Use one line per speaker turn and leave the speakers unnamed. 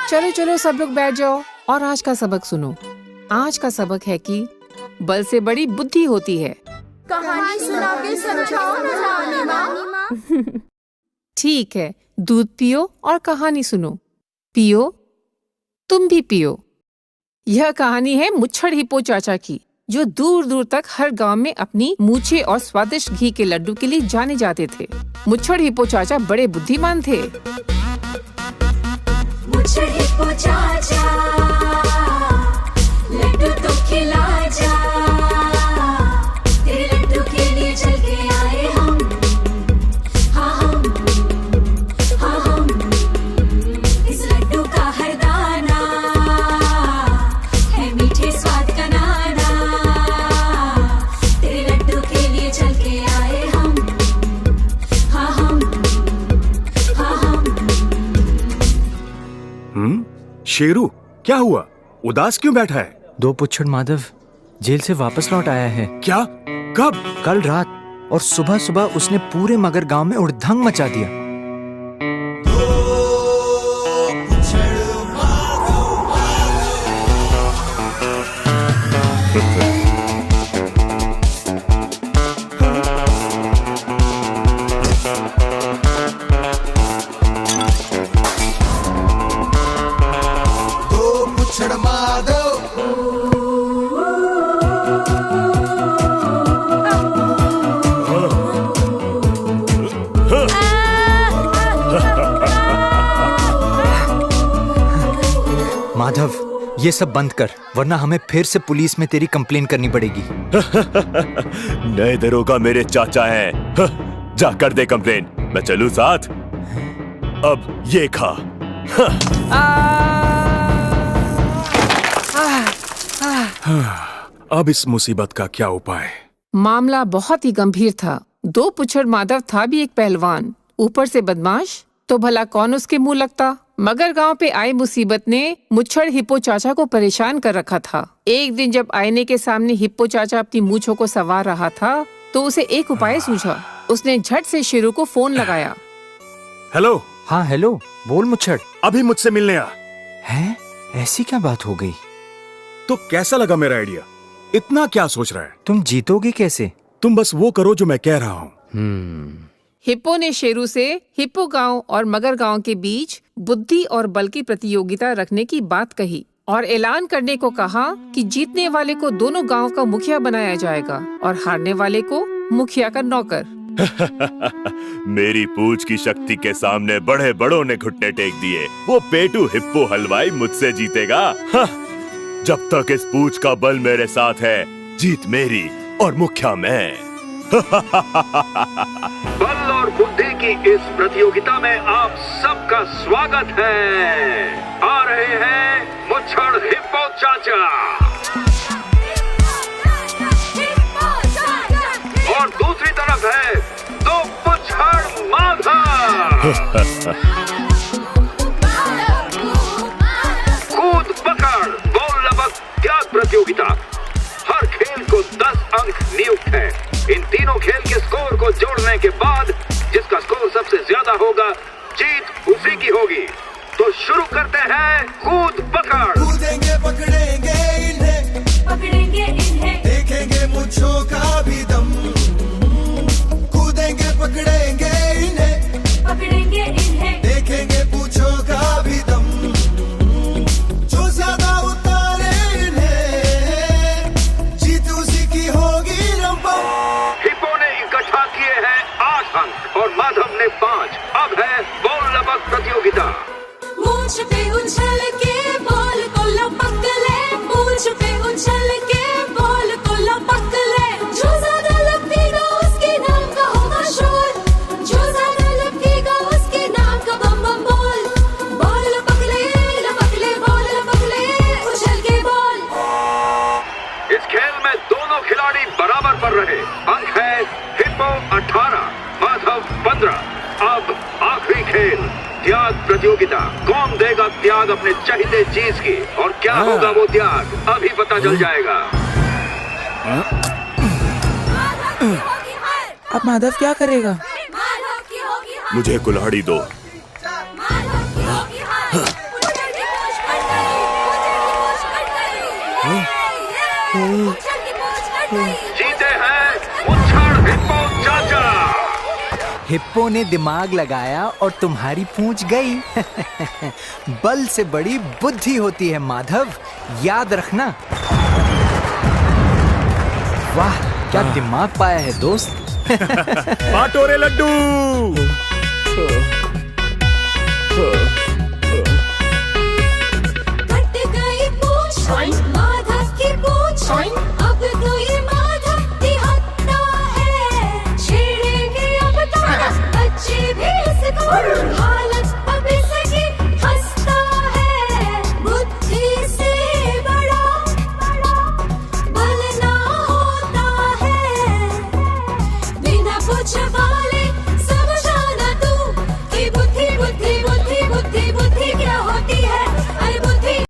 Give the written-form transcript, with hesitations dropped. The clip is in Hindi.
चलो चलो सब लोग बैठ जाओ और आज का सबक सुनो। आज का सबक है कि बल से बड़ी बुद्धि होती है।
कहानी सुना के समझाओ ना रानी माँ।
ठीक है, दूध पियो और कहानी सुनो। पियो, तुम भी पियो। यह कहानी है मुच्छड़ हिप्पो चाचा की, जो दूर दूर तक हर गांव में अपनी मूछे और स्वादिष्ट घी के लड्डू के लिए जाने जाते थे। मुच्छड़ हिप्पो चाचा बड़े बुद्धिमान थे।
मुच्छड़ हिप्पो चाचा, लड्डू तो खिला जा, तेरे लड्डू के लिए चल के आए हम। हाँ हम इस लड्डू का हर दाना है मीठे स्वाद का नाना, तेरे लड्डू के लिए चल के आए हम।
शेरू, क्या हुआ? उदास क्यों बैठा है?
दो पुच्छड़ माधव जेल से वापस लौट आया है।
क्या? कब?
कल रात, और सुबह सुबह उसने पूरे मगर गांव में उड़धंग मचा दिया। माधव, ये सब बंद कर, वरना हमें फिर से पुलिस में तेरी कंप्लेन करनी पड़ेगी।
नए दरोगा मेरे चाचा हैं। जा कर दे कंप्लेन। मैं चलूं साथ? अब ये खा।
अब इस मुसीबत का क्या उपाय?
मामला बहुत ही गंभीर था। दो पुच्छड़ माधव था भी एक पहलवान, ऊपर से बदमाश, तो भला कौन उसके मुंह लगता। मगर गांव पे आई मुसीबत ने मुच्छड़ हिप्पो चाचा को परेशान कर रखा था। एक दिन जब आईने के सामने हिप्पो चाचा अपनी मूंछों को संवार रहा था, तो उसे एक उपाय सूझा। उसने झट से शेरू को फोन लगाया।
हेलो।
हाँ हेलो, बोल मुच्छड़।
अभी मुझसे मिलने आ।
हैं? ऐसी क्या बात हो गई?
तो कैसा लगा मेरा आइडिया? इतना क्या सोच रहा है?
तुम जीतोगे कैसे?
तुम बस वो करो जो मैं कह रहा हूँ।
हिप्पो ने शेरू से हिप्पो गांव और मगर गांव के बीच बुद्धि और बल की प्रतियोगिता रखने की बात कही और ऐलान करने को कहा कि जीतने वाले को दोनों गांव का मुखिया बनाया जाएगा और हारने वाले को मुखिया का नौकर।
मेरी पूंछ की शक्ति के सामने बड़े बड़ों ने घुटने टेक दिए। वो पेटू हिप्पो हलवाई मुझसे जीतेगा। जब तक इस पूंछ का बल मेरे साथ है, जीत मेरी और मुखिया मैं।
बल और बुद्धि की इस प्रतियोगिता में आप सबका स्वागत है। आ रहे हैं मुच्छड़ हिप्पो चाचा और दूसरी तरफ है दो पुच्छड़ माधव। कूद पकड़ बॉल लबक त्याग प्रतियोगिता। हर खेल को 10 अंक नियुक्त है। इन तीनों खेल के स्कोर को जोड़ने के बाद जिसका स्कोर सबसे ज्यादा होगा, जीत उसी की होगी। तो शुरू करते हैं कूद पकड़।
कूदेंगे पकड़ेंगे इन्हें, देखेंगे मुझों का भी दम। कूदेंगे पकड़ेंगे इन्हें, देखेंगे पूछों का भी दम। जो ज्यादा उतारे इन्हें, जीत उसी की होगी रंपम।
हिप्पो ने इकट्ठा किए हैं 8 अंक और माधव ने 5। अब है बॉल लबक प्रतियोगिता।
मूंछ पे उछल के बॉल को लपक ले, मूंछ पे उछल के बॉल को लपक ले। जो ज्यादा लपकेगा उसके नाम का होगा शोर, जो ज्यादा लपकेगा उसके नाम का बम बम बोल। बॉल लपक ले बॉल लपक ले, उछल के बॉल।
इस खेल में दोनों खिलाड़ी बराबर पर रहे। अंक है हिप्पो 18, माधव 15। अब आखिरी खेल त्याग प्रतियोगिता। कौन देगा त्याग अपने चहेते चीज की, और क्या होगा वो त्याग, अभी पता चल जाएगा।
अब माधव क्या करेगा?
मुझे कुल्हाड़ी दो।
मुच्छर की पूंछ कट गई।
जीते हैं मुच्छर हिप्पो चाचा।
हिप्पो ने दिमाग लगाया और तुम्हारी पूंछ गई। बल से बड़ी बुद्धि होती है माधव, याद रखना। वाह, क्या दिमाग पाया है दोस्त।
बांटो रे लड्डू।